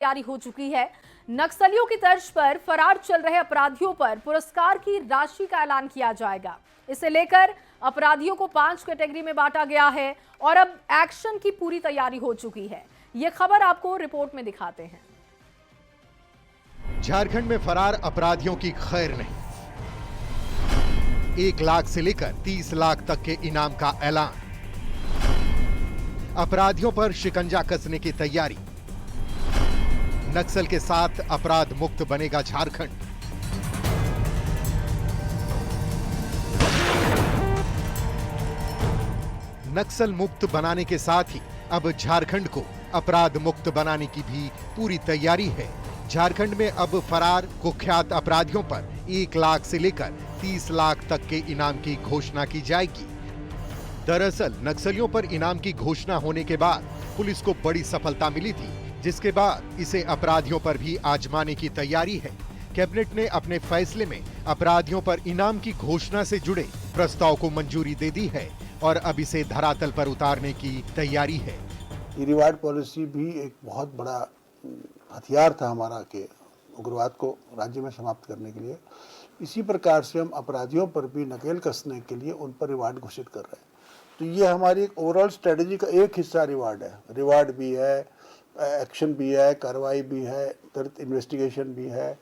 तैयारी हो चुकी है। नक्सलियों की तर्ज पर फरार चल रहे अपराधियों पर पुरस्कार की राशि का ऐलान किया जाएगा। इसे लेकर अपराधियों को 5 कैटेगरी में बांटा गया है और अब एक्शन की पूरी तैयारी हो चुकी है। यह खबर आपको रिपोर्ट में दिखाते हैं। झारखंड में फरार अपराधियों की खैर नहीं। 1 लाख से लेकर 30 लाख तक के इनाम का ऐलान। अपराधियों पर शिकंजा कसने की तैयारी। नक्सल के साथ अपराध मुक्त बनेगा झारखंड। नक्सल मुक्त बनाने के साथ ही अब झारखंड को अपराध मुक्त बनाने की भी पूरी तैयारी है। झारखंड में अब फरार कुख्यात अपराधियों पर 1 लाख से लेकर 30 लाख तक के इनाम की घोषणा की जाएगी। दरअसल नक्सलियों पर इनाम की घोषणा होने के बाद पुलिस को बड़ी सफलता मिली थी, जिसके बाद इसे अपराधियों पर भी आजमाने की तैयारी है। कैबिनेट ने अपने फैसले में अपराधियों पर इनाम की घोषणा से जुड़े प्रस्ताव को मंजूरी दे दी है और अब इसे धरातल पर उतारने की तैयारी है। ये रिवार्ड पॉलिसी भी एक बहुत बड़ा हथियार था हमारा कि उग्रवाद को राज्य में समाप्त करने के लिए। इसी प्रकार से हम अपराधियों पर भी नकेल कसने के लिए उन पर रिवार्ड घोषित कर रहे हैं। तो ये हमारी एक ओवरऑल स्ट्रेटजी का एक हिस्सा रिवार्ड है। रिवार्ड भी है, एक्शन भी है, कार्रवाई भी है, त्वरित इन्वेस्टिगेशन भी है,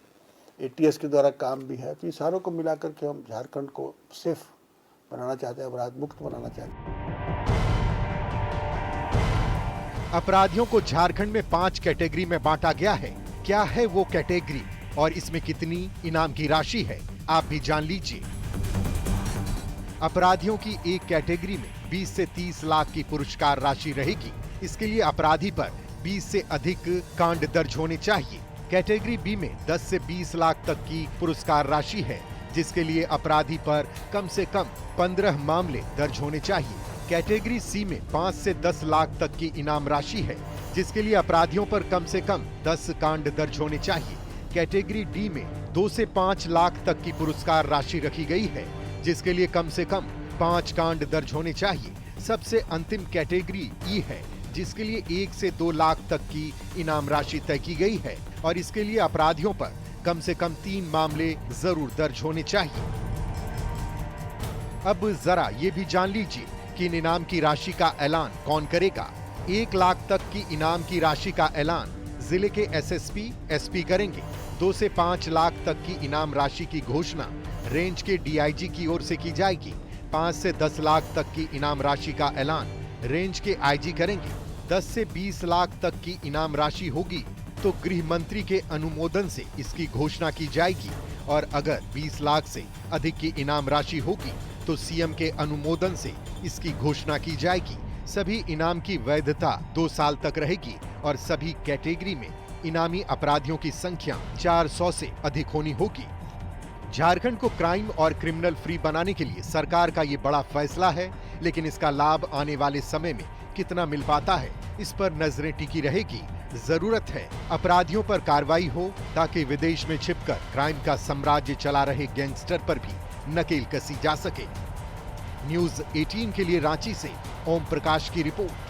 ATS के द्वारा काम भी है। तो ये सारों को मिलाकर के हम झारखंड को सेफ बनाना चाहते हैं, अपराध मुक्त बनाना चाहते हैं। अपराधियों को झारखंड में 5 कैटेगरी में बांटा गया है। क्या है वो कैटेगरी और इसमें कितनी इनाम की राशि है, आप भी जान लीजिए। अपराधियों की एक कैटेगरी में 20 से 30 लाख की पुरस्कार राशि रहेगी। इसके लिए अपराधी पर 20 से अधिक कांड दर्ज होने चाहिए। कैटेगरी बी में 10 से 20 लाख तक की पुरस्कार राशि है, जिसके लिए अपराधी पर कम से कम 15 मामले दर्ज होने चाहिए। कैटेगरी सी में 5 से 10 लाख तक की इनाम राशि है, जिसके लिए अपराधियों पर कम से कम 10 कांड दर्ज होने चाहिए। कैटेगरी डी में 2 से 5 लाख तक की पुरस्कार राशि रखी गई है, जिसके लिए कम से कम 5 कांड दर्ज होने चाहिए। सबसे अंतिम कैटेगरी ई है, जिसके लिए 1 से 2 लाख तक की इनाम राशि तय की गई है और इसके लिए अपराधियों पर कम से कम 3 मामले जरूर दर्ज होने चाहिए। अब जरा ये भी जान लीजिए कि इन इनाम की राशि का ऐलान कौन करेगा। 1 लाख तक की इनाम की राशि का ऐलान जिले के SSP, SP करेंगे। 2 से 5 लाख तक की इनाम राशि की घोषणा रेंज के DIG की ओर से की जाएगी। 5 से 10 लाख तक की इनाम राशि का ऐलान रेंज के IG करेंगे। 10 से 20 लाख तक की इनाम राशि होगी तो गृह मंत्री के अनुमोदन से इसकी घोषणा की जाएगी और अगर 20 लाख से अधिक की इनाम राशि होगी तो CM के अनुमोदन से इसकी घोषणा की जाएगी। सभी इनाम की वैधता 2 साल तक रहेगी और सभी कैटेगरी में इनामी अपराधियों की संख्या 400 से अधिक होनी होगी। झारखंड को क्राइम और क्रिमिनल फ्री बनाने के लिए सरकार का ये बड़ा फैसला है, लेकिन इसका लाभ आने वाले समय में कितना मिल पाता है, इस पर नजरें टिकी रहेगी। जरूरत है अपराधियों पर कार्रवाई हो ताकि विदेश में छिपकर क्राइम का साम्राज्य चला रहे गैंगस्टर पर भी नकेल कसी जा सके। न्यूज़ 18 के लिए रांची से ओम प्रकाश की रिपोर्ट।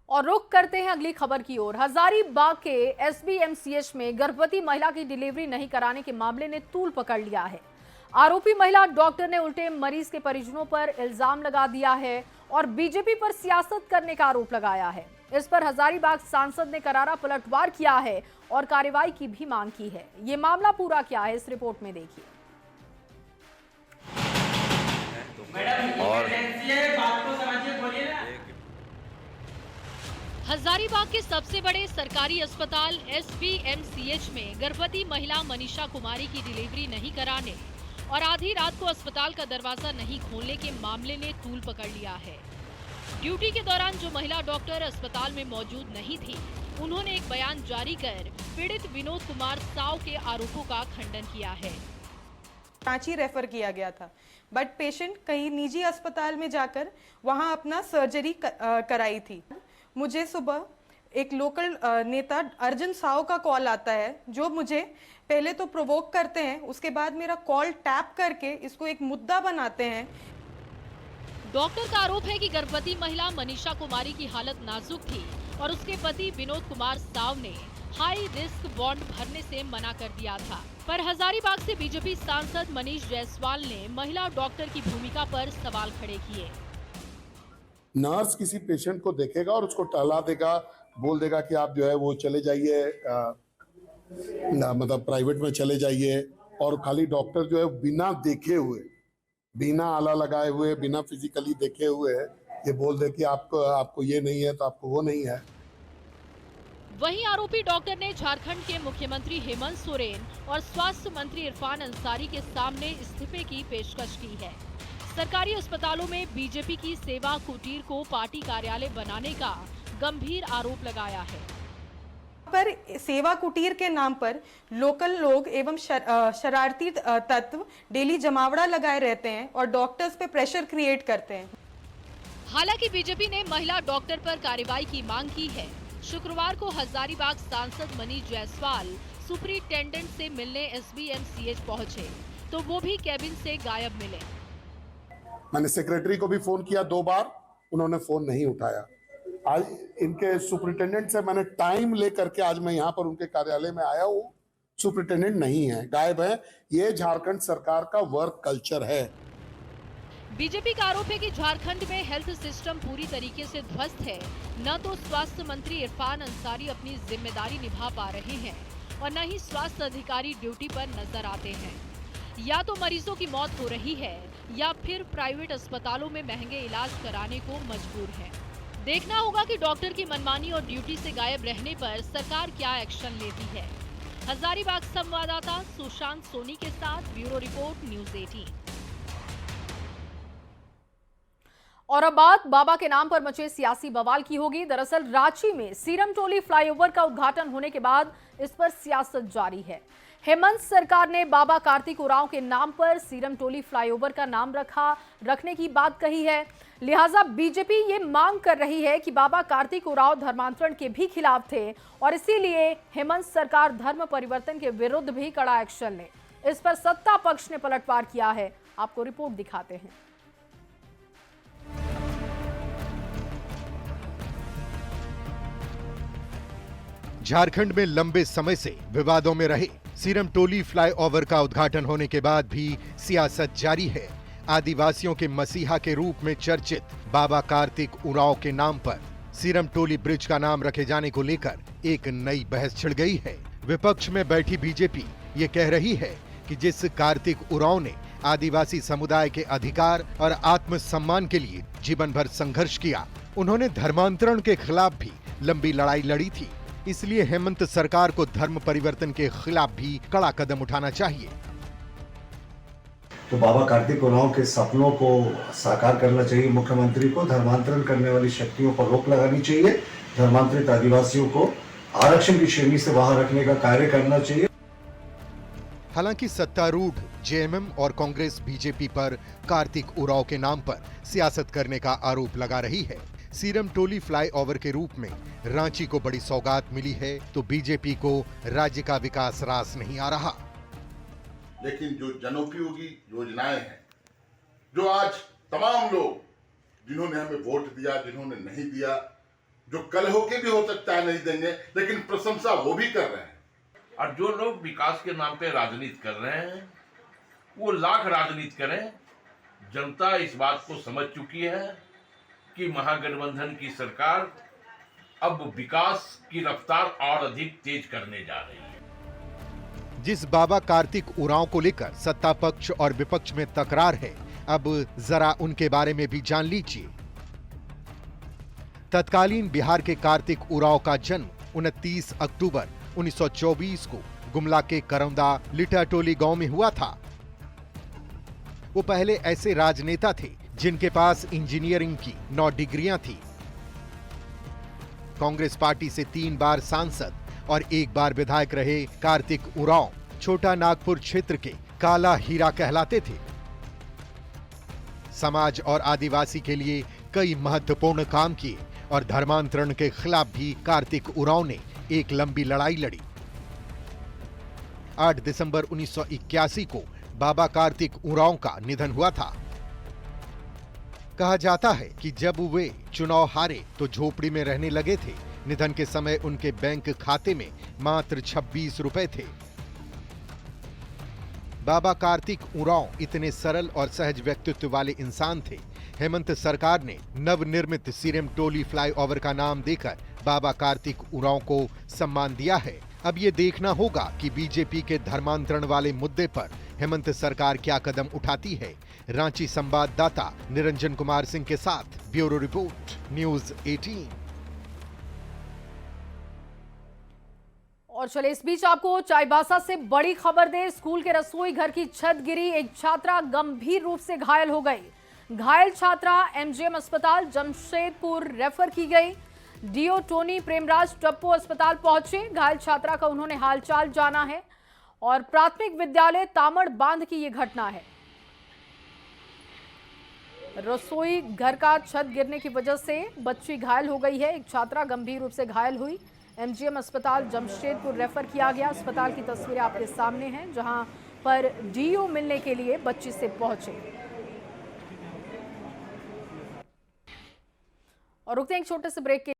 और रुख करते हैं अगली खबर की ओर। हजारीबाग के SBMCH में गर्भवती महिला की डिलीवरी नहीं कराने के मामले ने तूल पकड़ लिया है। आरोपी महिला डॉक्टर ने उल्टे मरीज के परिजनों पर इल्जाम लगा दिया है और बीजेपी पर सियासत करने का आरोप लगाया है। इस पर हजारीबाग सांसद ने करारा पलटवार किया है और कार्रवाई की भी मांग की है। ये मामला पूरा क्या है, इस रिपोर्ट में देखिए। हजारीबाग के सबसे बड़े सरकारी अस्पताल SBMCH में गर्भवती महिला मनीषा कुमारी की डिलीवरी नहीं कराने और आधी रात को अस्पताल का दरवाजा नहीं खोलने के मामले ने तूल पकड़ लिया है। ड्यूटी के दौरान जो महिला डॉक्टर अस्पताल में मौजूद नहीं थी, उन्होंने एक बयान जारी कर पीड़ित विनोद कुमार साव के आरोपों का खंडन किया है। रांची रेफर किया गया था, बट पेशेंट कहीं निजी अस्पताल में जाकर वहां अपना सर्जरी कराई थी। मुझे सुबह एक लोकल नेता अर्जुन साव का कॉल आता है, जो मुझे पहले तो प्रोवोक करते हैं, उसके बाद मेरा कॉल टैप करके इसको एक मुद्दा बनाते हैं। डॉक्टर का आरोप है कि गर्भवती महिला मनीषा कुमारी की हालत नाजुक थी और उसके पति विनोद कुमार साव ने हाई रिस्क बॉन्ड भरने से मना कर दिया था। पर हजारीबाग से बीजेपी सांसद मनीष जायसवाल ने महिला डॉक्टर की भूमिका पर सवाल खड़े किए। नर्स किसी पेशेंट को देखेगा और उसको टहला देगा, बोल देगा कि आप जो है वो चले जाइए, मतलब प्राइवेट में चले जाइए, और खाली डॉक्टर जो है बिना देखे हुए, बिना आला लगाए हुए, बिना फिजिकली देखे हुए ये बोल दे कि आपको ये नहीं है तो आपको वो नहीं है। वहीं आरोपी डॉक्टर ने झारखंड के मुख्यमंत्री हेमंत सोरेन और स्वास्थ्य मंत्री इरफान अंसारी के सामने इस्तीफे की पेशकश की है। सरकारी अस्पतालों में बीजेपी की सेवा कुटीर को पार्टी कार्यालय बनाने का गंभीर आरोप लगाया है। पर सेवा कुटीर के नाम पर लोकल लोग एवं शरारती तत्व डेली जमावड़ा लगाए रहते हैं और डॉक्टर्स पे प्रेशर क्रिएट करते हैं। हालांकि बीजेपी ने महिला डॉक्टर पर कार्रवाई की मांग की है। शुक्रवार को हजारीबाग सांसद मनीष जायसवाल सुपरिटेंडेंट से मिलने SBMCH पहुंचे तो वो भी कैबिन से गायब मिले। मैंने सेक्रेटरी को भी फोन किया 2 बार, उन्होंने फोन नहीं उठाया। आज इनके सुपरिटेंडेंट से मैंने टाइम लेकर के आज मैं यहाँ पर उनके कार्यालय में आया हूँ, सुपरिटेंडेंट नहीं है, गायब है। ये झारखंड सरकार का वर्क कल्चर है। बीजेपी का आरोप है कि झारखंड में हेल्थ सिस्टम पूरी तरीके से ध्वस्त है। न तो स्वास्थ्य मंत्री इरफान अंसारी अपनी जिम्मेदारी निभा पा रहे हैं और न ही स्वास्थ्य अधिकारी ड्यूटी पर नजर आते हैं। या तो मरीजों की मौत हो रही है या फिर प्राइवेट अस्पतालों में महंगे इलाज कराने को मजबूर है। देखना होगा कि डॉक्टर की मनमानी और ड्यूटी से गायब रहने पर सरकार क्या एक्शन लेती है। हजारीबाग संवाददाता सुशांत सोनी के साथ ब्यूरो रिपोर्ट न्यूज़ 18। और अब बात बाबा के नाम पर मचे सियासी बवाल की होगी। दरअसल रांची में सीरम टोली फ्लाईओवर का उद्घाटन होने के बाद इस पर सियासत जारी है। हेमंत सरकार ने बाबा कार्तिक उरांव के नाम पर सीरम टोली फ्लाईओवर का नाम रखने की बात कही है। लिहाजा बीजेपी ये मांग कर रही है कि बाबा कार्तिक उरांव धर्मांतरण के भी खिलाफ थे और इसीलिए हेमंत सरकार धर्म परिवर्तन के विरुद्ध भी कड़ा एक्शन ले। इस पर सत्ता पक्ष ने पलटवार किया है। आपको रिपोर्ट दिखाते हैं। झारखंड में लंबे समय से विवादों में रहे सीरम टोली फ्लाईओवर का उद्घाटन होने के बाद भी सियासत जारी है। आदिवासियों के मसीहा के रूप में चर्चित बाबा कार्तिक उरांव के नाम पर सीरम टोली ब्रिज का नाम रखे जाने को लेकर एक नई बहस छिड़ गई है। विपक्ष में बैठी बीजेपी ये कह रही है कि जिस कार्तिक उरांव ने आदिवासी समुदाय के अधिकार और आत्मसम्मान के लिए जीवन भर संघर्ष किया, उन्होंने धर्मांतरण के खिलाफ भी लंबी लड़ाई लड़ी थी। इसलिए हेमंत सरकार को धर्म परिवर्तन के खिलाफ भी कड़ा कदम उठाना चाहिए। तो बाबा कार्तिक उरांव के सपनों को साकार करना चाहिए। मुख्यमंत्री को धर्मांतरण करने वाली शक्तियों पर रोक लगानी चाहिए। धर्मांतरित आदिवासियों को आरक्षण की श्रेणी से बाहर रखने का कार्य करना चाहिए। हालांकि सत्तारूढ़ जेएमएम और कांग्रेस बीजेपी पर कार्तिक उरांव के नाम पर सियासत करने का आरोप लगा रही है। सीरम टोली फ्लाईओवर के रूप में रांची को बड़ी सौगात मिली है तो बीजेपी को राज्य का विकास रास नहीं आ रहा। लेकिन जो जनोपयोगी योजनाएं हैं, जो आज तमाम लोग जिन्होंने हमें वोट दिया, जिन्होंने नहीं दिया, जो कल होके भी हो सकता है नहीं देंगे, लेकिन प्रशंसा वो भी कर रहे हैं। और जो लोग विकास के नाम पे राजनीति कर रहे हैं वो लाख राजनीति करें, जनता इस बात को समझ चुकी है कि महागठबंधन की सरकार अब विकास की रफ्तार और अधिक तेज करने जा रही है। जिस बाबा कार्तिक उरांव को लेकर सत्ता पक्ष और विपक्ष में तकरार है, अब जरा उनके बारे में भी जान लीजिए। तत्कालीन बिहार के कार्तिक उरांव का जन्म 29 अक्टूबर 1924 को गुमला के करौंदा लिटाटोली गांव में हुआ था। वो पहले ऐसे राजनेता थे जिनके पास इंजीनियरिंग की 9 डिग्रियां थी। कांग्रेस पार्टी से 3 बार सांसद और 1 बार विधायक रहे कार्तिक उरांव छोटा नागपुर क्षेत्र के काला हीरा कहलाते थे। समाज और आदिवासी के लिए कई महत्वपूर्ण काम किए और धर्मांतरण के खिलाफ भी कार्तिक उरांव ने एक लंबी लड़ाई लड़ी। 8 दिसंबर 1981 को बाबा कार्तिक उरांव का निधन हुआ था। कहा जाता है कि जब वे चुनाव हारे तो झोपड़ी में रहने लगे थे। निधन के समय उनके बैंक खाते में मात्र 26 रुपए थे। बाबा कार्तिक उरांव इतने सरल और सहज व्यक्तित्व वाले इंसान थे। हेमंत सरकार ने नवनिर्मित सीरम टोली फ्लाईओवर का नाम देकर बाबा कार्तिक उरांव को सम्मान दिया है। अब ये देखना होगा कि बीजेपी के धर्मांतरण वाले मुद्दे पर हेमंत सरकार क्या कदम उठाती है। रांची संवाददाता निरंजन कुमार सिंह के साथ ब्यूरो रिपोर्ट, न्यूज़ 18। और चले इस बीच आपको चाईबासा से बड़ी खबर दे। स्कूल के रसोई घर की छत गिरी, एक छात्रा गंभीर रूप से घायल हो गई। घायल छात्रा एमजीएम अस्पताल जमशेदपुर रेफर की गई। डीओ टोनी प्रेमराज टप्पो अस्पताल पहुंचे। घायल छात्रा का उन्होंने हालचाल जाना है। और प्राथमिक विद्यालय तामड़ बांध की यह घटना है। रसोई घर का छत गिरने की वजह से बच्ची घायल हो गई है। एक छात्रा गंभीर रूप से घायल हुई। एमजीएम अस्पताल जमशेदपुर रेफर किया गया। अस्पताल की तस्वीरें आपके सामने हैं, जहां पर डीओ मिलने के लिए बच्ची से पहुंचे। और रुकते हैं एक छोटे से ब्रेक के